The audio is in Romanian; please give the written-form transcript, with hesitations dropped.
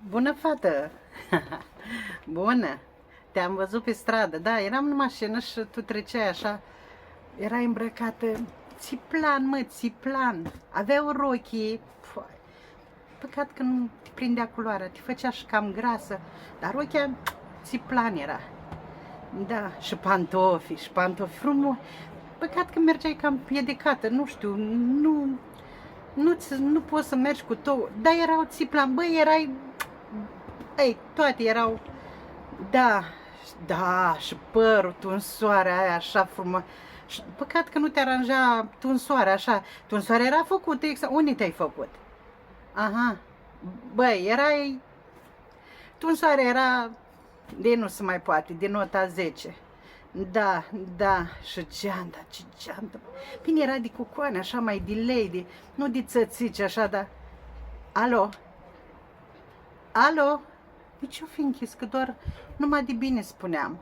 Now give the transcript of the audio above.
Bună fată! Bună! Te-am văzut pe stradă, da, eram în mașină și tu treceai așa, erai îmbrăcată țiplan, mă, țiplan, avea o rochie, păi, păcat că nu te prindea culoarea, te făcea și cam grasă, dar rochia țiplan era, da, și pantofi frumos, păcat că mergeai cam piedicată, nu știu, nu poți să mergi cu tot, dar erau țiplan, băi, erai, ei, toate erau, da, da, și părul, tunsoarea aia așa frumos. Păcat că nu te aranja tunsoarea așa. Tunsoarea era făcută, exact. Unde te-ai făcut? Aha. Băi, erai... Tunsoarea era de nu se mai poate, de nota 10. Da, da, și geanta, ce geantă. Bine, era de cucoane, așa mai de lady, nu de țățici, așa, dar... Alo? Alo? De ce-o fi închis? Că doar numai de bine spuneam.